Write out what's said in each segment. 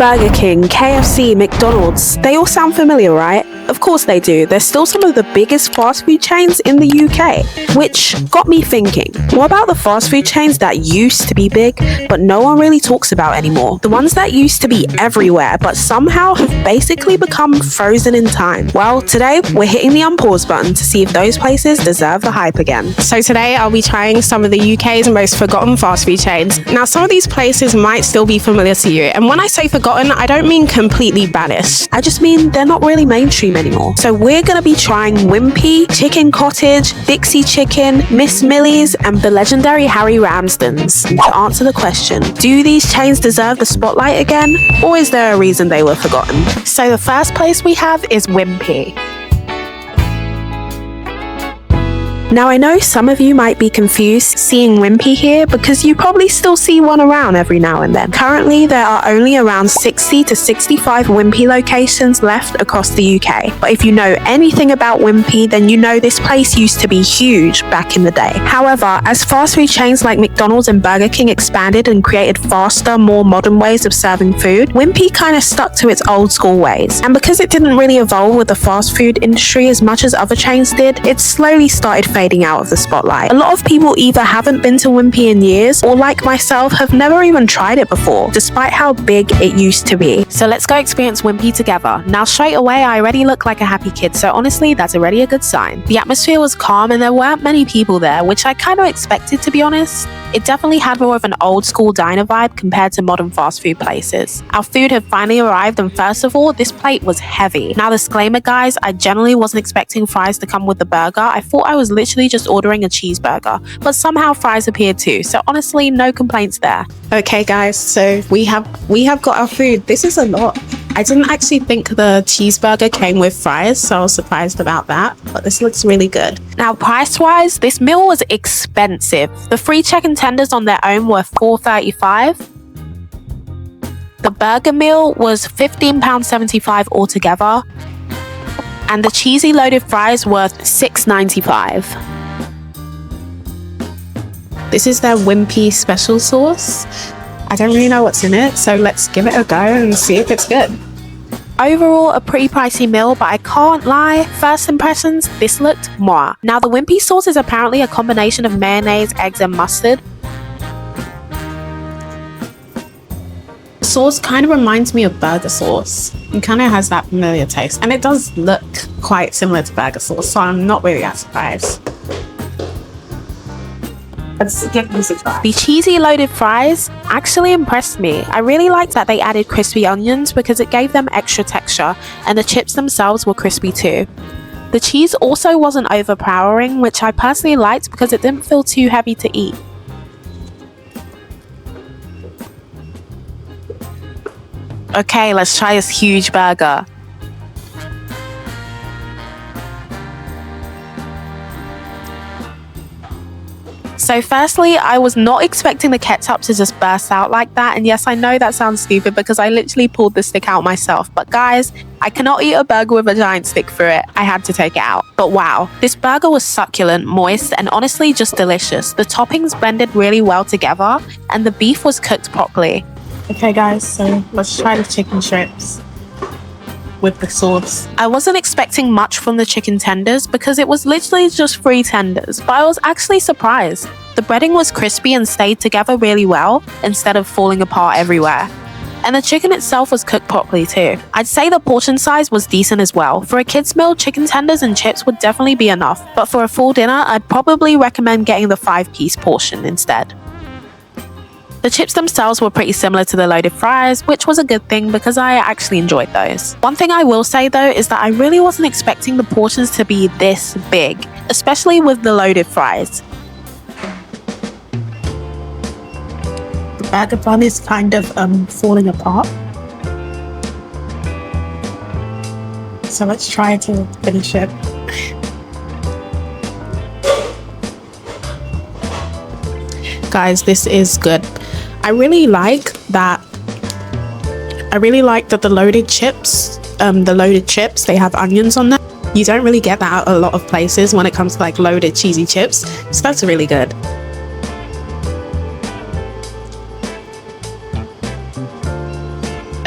Burger King, KFC, McDonald's, they all sound familiar, right? Of course they do. They're still some of the biggest fast food chains in the UK, which got me thinking, what about the fast food chains that used to be big, but no one really talks about anymore? The ones that used to be everywhere, but somehow have basically become frozen in time. Well, today we're hitting the unpause button to see if those places deserve the hype again. So today I'll be trying some of the UK's most forgotten fast food chains. Now, some of these places might still be familiar to you, and when I say forgotten, I don't mean completely banished. I just mean they're not really mainstream anymore. So we're gonna be trying Wimpy, Chicken Cottage, Dixie Chicken, Millies, and the legendary Harry Ramsden's. To answer the question, do these chains deserve the spotlight again, or is there a reason they were forgotten? So the first place we have is Wimpy. Now I know some of you might be confused seeing Wimpy here because you probably still see one around every now and then. Currently there are only around 60 to 65 Wimpy locations left across the UK. But if you know anything about Wimpy, then you know this place used to be huge back in the day. However, as fast food chains like McDonald's and Burger King expanded and created faster, more modern ways of serving food, Wimpy kind of stuck to its old school ways. And because it didn't really evolve with the fast food industry as much as other chains did, it slowly started fading out of the spotlight. A lot of people either haven't been to Wimpy in years, or like myself, have never even tried it before, despite how big it used to be. So let's go experience Wimpy together. Now straight away, I already look like a happy kid, so honestly, that's already a good sign. The atmosphere was calm and there weren't many people there, which I kind of expected, to be honest. It definitely had more of an old school diner vibe compared to modern fast food places. Our food had finally arrived, and first of all, this plate was heavy. Now disclaimer guys, I generally wasn't expecting fries to come with the burger. I thought I was literally just ordering a cheeseburger, but somehow fries appeared too, so honestly no complaints there. Okay guys, so we have got our food. This is a lot. I didn't actually think the cheeseburger came with fries, so I was surprised about that, but this looks really good. Now price-wise, this meal was expensive. The 3 chicken tenders on their own were $4.35. The burger meal was £15.75 altogether, and the cheesy loaded fries were $6.95. This is their Wimpy special sauce. I don't really know what's in it, so let's give it a go and see if it's good. Overall, a pretty pricey meal, but I can't lie, first impressions, this looked moi. Now the Wimpy sauce is apparently a combination of mayonnaise, eggs and mustard. The sauce kind of reminds me of burger sauce. It kind of has that familiar taste, and it does look quite similar to burger sauce, so I'm not really that surprised. Let's give this a try. The cheesy loaded fries actually impressed me. I really liked that they added crispy onions because it gave them extra texture, and the chips themselves were crispy too. The cheese also wasn't overpowering, which I personally liked because it didn't feel too heavy to eat. Okay, let's try this huge burger. So firstly, I was not expecting the ketchup to just burst out like that, and yes, I know that sounds stupid because I literally pulled the stick out myself, but guys, I cannot eat a burger with a giant stick through it. I had to take it out. But wow, this burger was succulent, moist, and honestly just delicious. The toppings blended really well together, and the beef was cooked properly. Okay guys, so let's try the chicken strips with the sauce. I wasn't expecting much from the chicken tenders because it was literally just 3 tenders, but I was actually surprised. The breading was crispy and stayed together really well instead of falling apart everywhere. And the chicken itself was cooked properly too. I'd say the portion size was decent as well. For a kid's meal, chicken tenders and chips would definitely be enough, but for a full dinner, I'd probably recommend getting the 5-piece portion instead. The chips themselves were pretty similar to the loaded fries, which was a good thing because I actually enjoyed those. One thing I will say though is that I really wasn't expecting the portions to be this big, especially with the loaded fries. The burger bun is kind of falling apart. So let's try to finish it. Guys, this is good. I really like that the loaded chips, they have onions on them. You don't really get that at a lot of places when it comes to like loaded cheesy chips, so that's really good.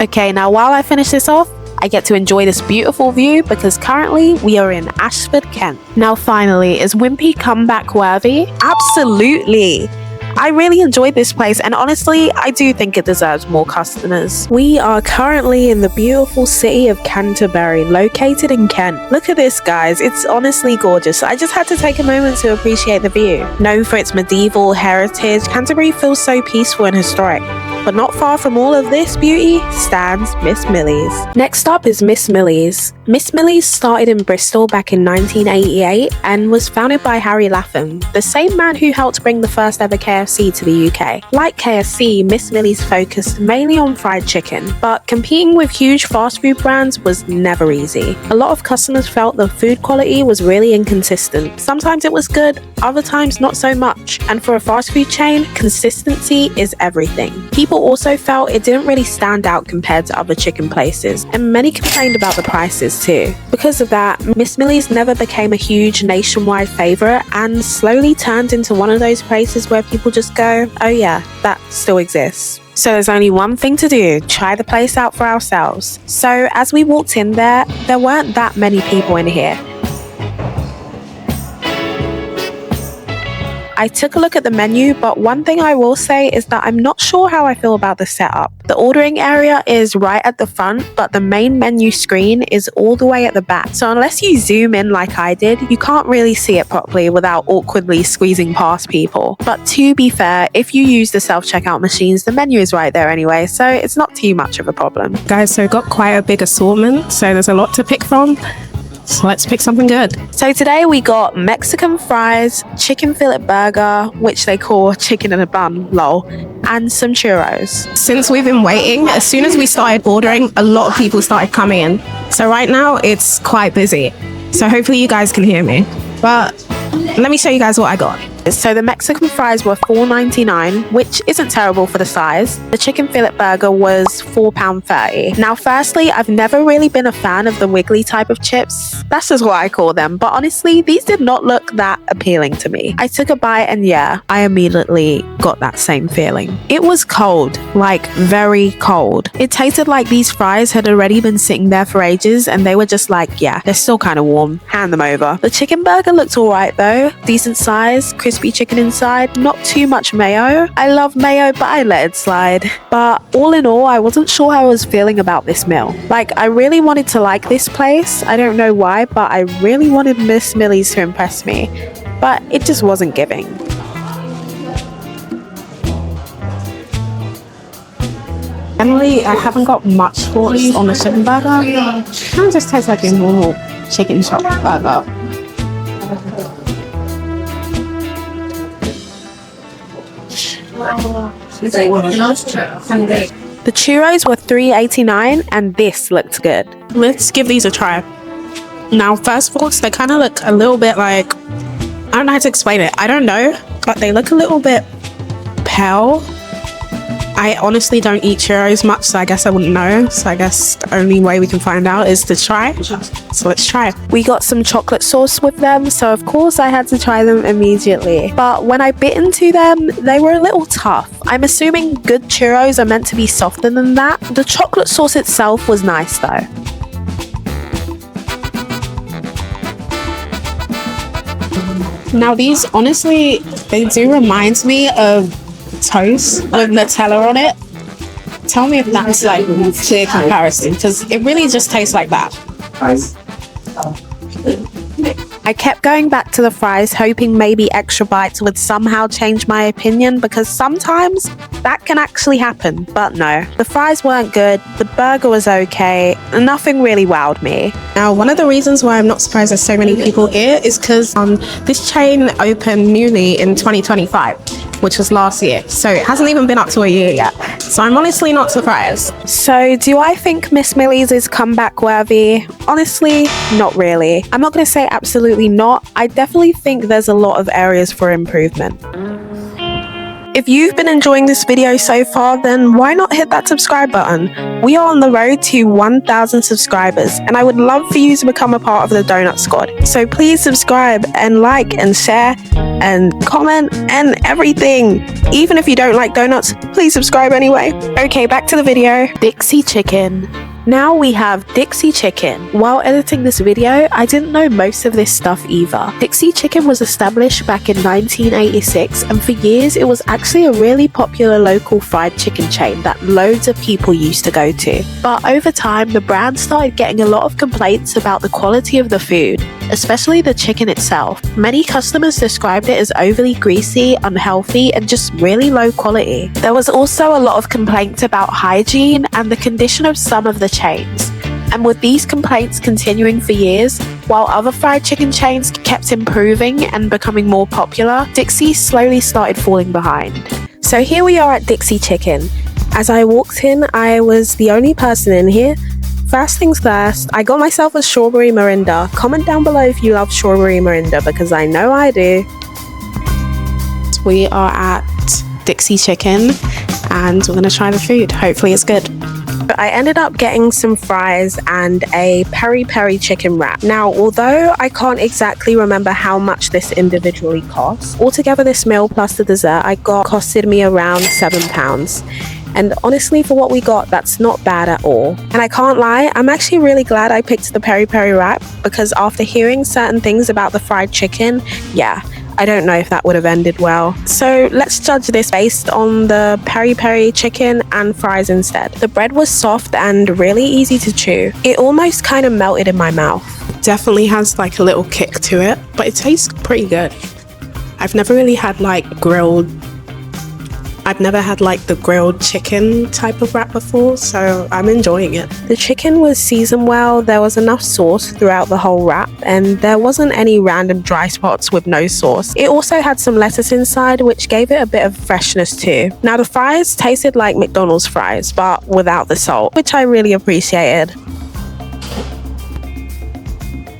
Okay, now while I finish this off, I get to enjoy this beautiful view because currently we are in Ashford, Kent. Now finally, is Wimpy comeback worthy? Absolutely! I really enjoyed this place and honestly, I do think it deserves more customers. We are currently in the beautiful city of Canterbury, located in Kent. Look at this, guys. It's honestly gorgeous. I just had to take a moment to appreciate the view. Known for its medieval heritage, Canterbury feels so peaceful and historic. But not far from all of this beauty stands Miss Millie's. Next up is Miss Millie's. Miss Millie's started in Bristol back in 1988 and was founded by Harry Latham, the same man who helped bring the first ever KFC to the UK. Like KFC, Miss Millie's focused mainly on fried chicken, but competing with huge fast food brands was never easy. A lot of customers felt the food quality was really inconsistent. Sometimes it was good, other times not so much. And for a fast food chain, consistency is everything. People also felt it didn't really stand out compared to other chicken places, and many complained about the prices too. Because of that, Miss Millie's never became a huge nationwide favourite and slowly turned into one of those places where people just go, oh yeah, that still exists. So there's only one thing to do, try the place out for ourselves. So as we walked in there weren't that many people in here. I took a look at the menu, but one thing I will say is that I'm not sure how I feel about the setup. The ordering area is right at the front, but the main menu screen is all the way at the back. So unless you zoom in like I did, you can't really see it properly without awkwardly squeezing past people. But to be fair, if you use the self-checkout machines, the menu is right there anyway, so it's not too much of a problem. Guys, so got quite a big assortment, so there's a lot to pick from. So let's pick something good. So today we got Mexican fries, chicken fillet burger, which they call chicken in a bun, lol, and some churros. Since we've been waiting, as soon as we started ordering, a lot of people started coming in. So right now it's quite busy. So hopefully you guys can hear me. But let me show you guys what I got. So the Mexican fries were $4.99, which isn't terrible for the size. The chicken fillet burger was £4.30. Now firstly, I've never really been a fan of the wiggly type of chips. That's just what I call them. But honestly, these did not look that appealing to me. I took a bite and yeah, I immediately got that same feeling. It was cold, like very cold. It tasted like these fries had already been sitting there for ages and they were just like, yeah, they're still kind of warm. Hand them over. The chicken burger looked alright though. Decent size, crispy chicken inside, not too much mayo. I love mayo, but I let it slide. But all in all, I wasn't sure how I was feeling about this meal. Like, I really wanted to like this place. I don't know why, but I really wanted Miss Millie's to impress me. But it just wasn't giving. Generally, I haven't got much thoughts on the chicken burger. It kind of just tastes like a normal chicken shop burger. The churros were $3.89 and this looked good. Let's give these a try. Now, first thoughts, they kind of look a little bit like, I don't know how to explain it. I don't know, but they look a little bit pale. I honestly don't eat churros much, so I guess I wouldn't know. So I guess the only way we can find out is to try. So let's try. We got some chocolate sauce with them, so of course I had to try them immediately. But when I bit into them, they were a little tough. I'm assuming good churros are meant to be softer than that. The chocolate sauce itself was nice though. Now these, honestly, they do remind me of toast with Nutella on it. Tell me if that's like a clear comparison, because it really just tastes like that. I kept going back to the fries, hoping maybe extra bites would somehow change my opinion, because sometimes that can actually happen. But no, the fries weren't good, the burger was okay, nothing really wowed me. Now, one of the reasons why I'm not surprised there's so many people here is because this chain opened newly in 2025, which was last year. So it hasn't even been up to a year yet. So I'm honestly not surprised. So do I think Miss Millie's is comeback worthy? Honestly, not really. I'm not going to say absolutely not. I definitely think there's a lot of areas for improvement. If you've been enjoying this video so far, then why not hit that subscribe button? We are on the road to 1,000 subscribers, and I would love for you to become a part of the Donut Squad. So please subscribe and like and share and comment and everything. Even if you don't like donuts, please subscribe anyway. Okay, back to the video. Dixie Chicken. Now we have Dixie Chicken. While editing this video, I didn't know most of this stuff either. Dixie Chicken was established back in 1986, and for years it was actually a really popular local fried chicken chain that loads of people used to go to. But over time, the brand started getting a lot of complaints about the quality of the food, especially the chicken itself. Many customers described it as overly greasy, unhealthy, and just really low quality. There was also a lot of complaints about hygiene and the condition of some of the chains. And with these complaints continuing for years, while other fried chicken chains kept improving and becoming more popular, Dixie slowly started falling behind. So here we are at Dixie Chicken. As I walked in, I was the only person in here. First things first, I got myself a strawberry Mirinda. Comment down below if you love strawberry Mirinda, because I know I do. We are at Dixie Chicken and we're gonna try the food. Hopefully it's good. I ended up getting some fries and a peri-peri chicken wrap. Now, although I can't exactly remember how much this individually costs, altogether this meal plus the dessert costed me around £7. And honestly, for what we got, that's not bad at all. And I can't lie, I'm actually really glad I picked the peri-peri wrap, because after hearing certain things about the fried chicken, yeah, I don't know if that would have ended well. So let's judge this based on the peri-peri chicken and fries instead. The bread was soft and really easy to chew. It almost kind of melted in my mouth. Definitely has like a little kick to it, but it tastes pretty good. I've never really had like the grilled chicken type of wrap before, so I'm enjoying it. The chicken was seasoned well, there was enough sauce throughout the whole wrap, and there wasn't any random dry spots with no sauce. It also had some lettuce inside, which gave it a bit of freshness too. Now the fries tasted like McDonald's fries, but without the salt, which I really appreciated.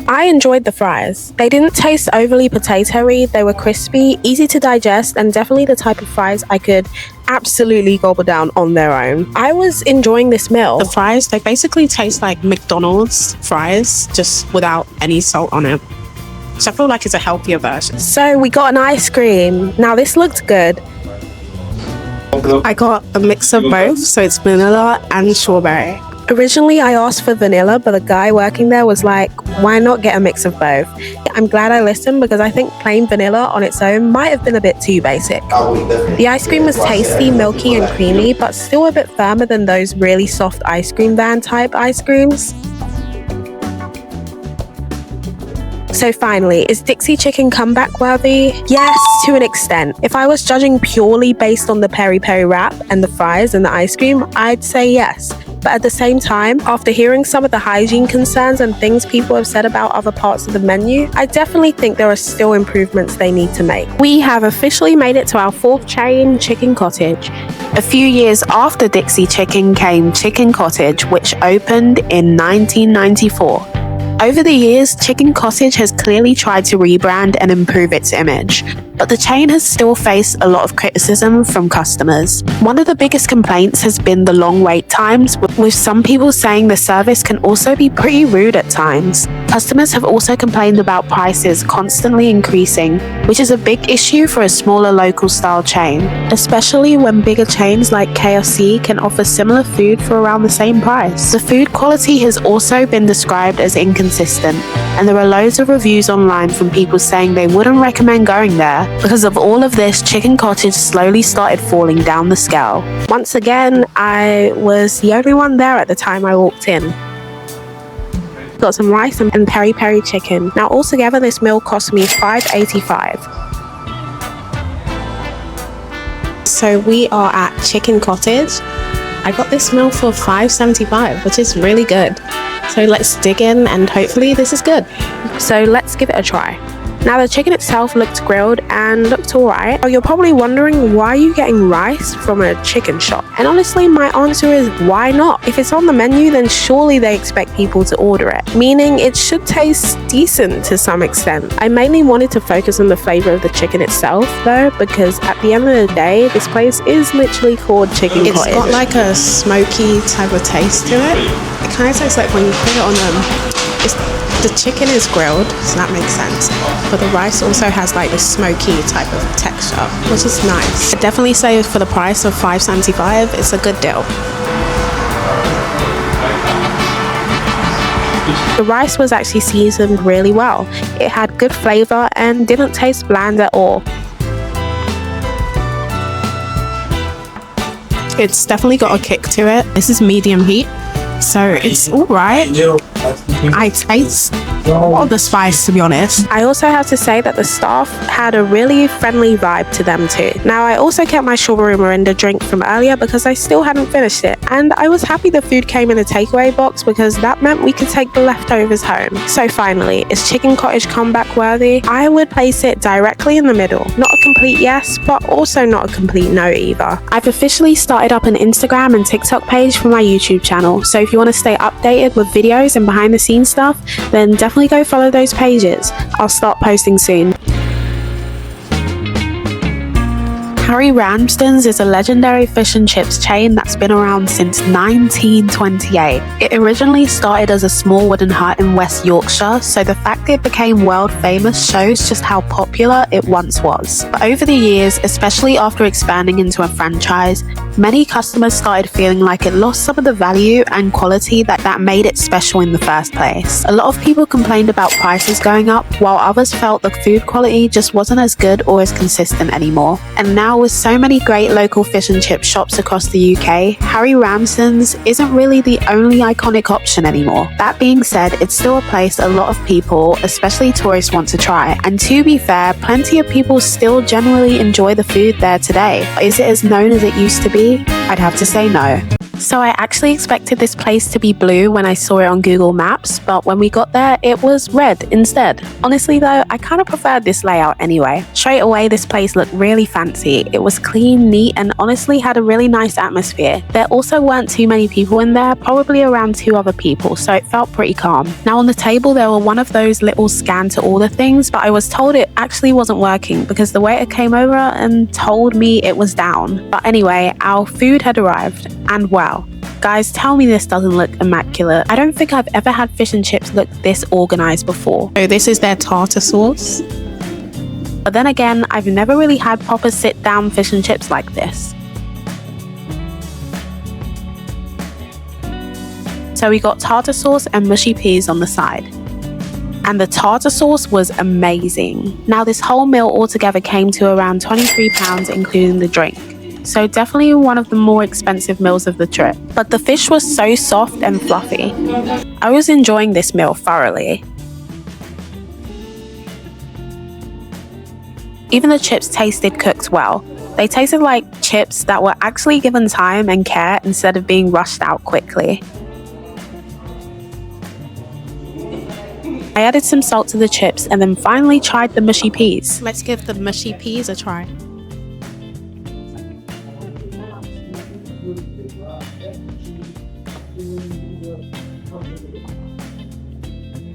I enjoyed the fries. They didn't taste overly potato-y, they were crispy, easy to digest, and definitely the type of fries I could absolutely gobble down on their own. I was enjoying this meal. The fries, they basically taste like McDonald's fries, just without any salt on it. So I feel like it's a healthier version. So we got an ice cream. Now this looked good. I got a mix of both, so it's vanilla and strawberry. Originally, I asked for vanilla, but the guy working there was like, why not get a mix of both? I'm glad I listened, because I think plain vanilla on its own might have been a bit too basic. The ice cream was tasty, milky and creamy, but still a bit firmer than those really soft ice cream van type ice creams. So finally, is Dixie Chicken comeback worthy? Yes, to an extent. If I was judging purely based on the peri-peri wrap and the fries and the ice cream, I'd say yes. But at the same time, after hearing some of the hygiene concerns and things people have said about other parts of the menu, I definitely think there are still improvements they need to make. We have officially made it to our fourth chain, Chicken Cottage. A few years after Dixie Chicken came Chicken Cottage, which opened in 1994. Over the years, Chicken Cottage has clearly tried to rebrand and improve its image, but the chain has still faced a lot of criticism from customers. One of the biggest complaints has been the long wait times, with some people saying the service can also be pretty rude at times. Customers have also complained about prices constantly increasing, which is a big issue for a smaller local style chain, especially when bigger chains like KFC can offer similar food for around the same price. The food quality has also been described as inconsistent, and there are loads of reviews online from people saying they wouldn't recommend going there. Because of all of this, Chicken Cottage slowly started falling down the scale. Once again, I was the only one there at the time I walked in. Got some rice and peri-peri chicken. Now altogether this meal cost me $5.85. So we are at Chicken Cottage. I got this meal for $5.75, which is really good. So let's dig in and hopefully this is good. So let's give it a try. Now the chicken itself looked grilled and looked alright. You're probably wondering, why are you getting rice from a chicken shop? And honestly, my answer is, why not? If it's on the menu, then surely they expect people to order it, meaning it should taste decent to some extent. I mainly wanted to focus on the flavour of the chicken itself though, because at the end of the day, this place is literally called Chicken Cottage. It's got like a smoky type of taste to it. It kind of tastes like when you put it on the chicken is grilled, so that makes sense. But the rice also has like this smoky type of texture, which is nice. I'd definitely say for the price of $5.75, it's a good deal. The rice was actually seasoned really well. It had good flavour and didn't taste bland at all. It's definitely got a kick to it. This is medium heat, so it's alright. I taste all the spice, to be honest. I also have to say that the staff had a really friendly vibe to them too. Now I also kept my strawberry Mirinda drink from earlier because I still hadn't finished it, and I was happy the food came in a takeaway box because that meant we could take the leftovers home. So finally, is Chicken Cottage comeback worthy? I would place it directly in the middle. Not a complete yes, but also not a complete no either. I've officially started up an Instagram and TikTok page for my YouTube channel, so if you want to stay updated with videos and behind the scenes stuff, then definitely go follow those pages. I'll start posting soon. Harry Ramsden's is a legendary fish and chips chain that's been around since 1928. It originally started as a small wooden hut in West Yorkshire, so the fact it became world famous shows just how popular it once was. But over the years, especially after expanding into a franchise, many customers started feeling like it lost some of the value and quality that made it special in the first place. A lot of people complained about prices going up, while others felt the food quality just wasn't as good or as consistent anymore. And now with so many great local fish and chip shops across the UK, Harry Ramsden's isn't really the only iconic option anymore. That being said, it's still a place a lot of people, especially tourists, want to try. And to be fair, plenty of people still generally enjoy the food there today. Is it as known as it used to be? I'd have to say no. So I actually expected this place to be blue when I saw it on Google Maps, but when we got there, it was red instead. Honestly though, I kind of preferred this layout anyway. Straight away, this place looked really fancy. It was clean, neat, and honestly had a really nice atmosphere. There also weren't too many people in there, probably around 2 other people, so it felt pretty calm. Now on the table, there were one of those little scan to order things, but I was told it actually wasn't working because the waiter came over and told me it was down. But anyway, our food had arrived, and wow. Guys, tell me this doesn't look immaculate. I don't think I've ever had fish and chips look this organized before. So this is their tartar sauce. But then again, I've never really had proper sit-down fish and chips like this. So we got tartar sauce and mushy peas on the side. And the tartar sauce was amazing. Now this whole meal altogether came to around £23, including the drink. So definitely one of the more expensive meals of the trip. But the fish was so soft and fluffy. I was enjoying this meal thoroughly. Even the chips tasted cooked well. They tasted like chips that were actually given time and care instead of being rushed out quickly. I added some salt to the chips and then finally tried the mushy peas. Let's give the mushy peas a try.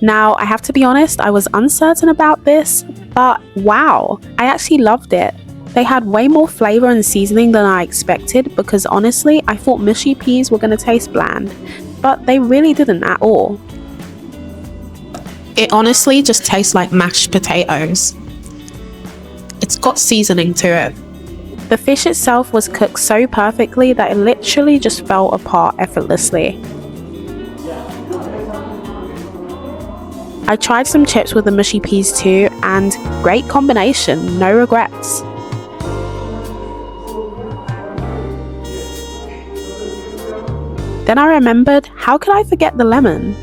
Now, I have to be honest, I was uncertain about this, but wow, I actually loved it. They had way more flavor and seasoning than I expected because honestly, I thought mushy peas were going to taste bland, but they really didn't at all. It honestly just tastes like mashed potatoes. It's got seasoning to it. The fish itself was cooked so perfectly that it literally just fell apart effortlessly. I tried some chips with the mushy peas too, and great combination, no regrets. Then I remembered, how could I forget the lemon?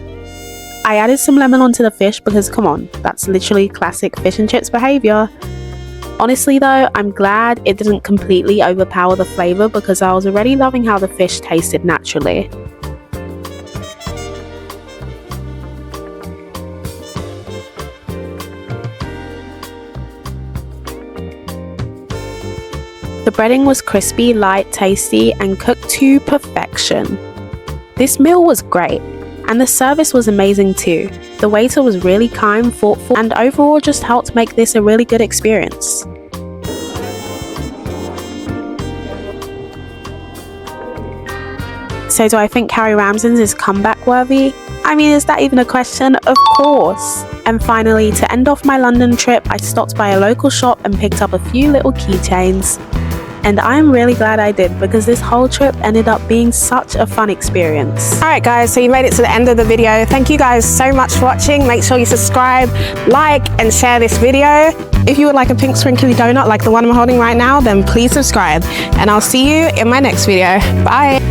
I added some lemon onto the fish because come on, that's literally classic fish and chips behavior. Honestly though, I'm glad it didn't completely overpower the flavor because I was already loving how the fish tasted naturally. The breading was crispy, light, tasty, and cooked to perfection. This meal was great, and the service was amazing too. The waiter was really kind, thoughtful, and overall just helped make this a really good experience. So do I think Harry Ramsden's is comeback worthy? I mean, is that even a question? Of course! And finally, to end off my London trip, I stopped by a local shop and picked up a few little keychains. And I'm really glad I did, because this whole trip ended up being such a fun experience. Alright guys, so you made it to the end of the video. Thank you guys so much for watching. Make sure you subscribe, like, and share this video. If you would like a pink sprinkly donut like the one I'm holding right now, then please subscribe. And I'll see you in my next video. Bye!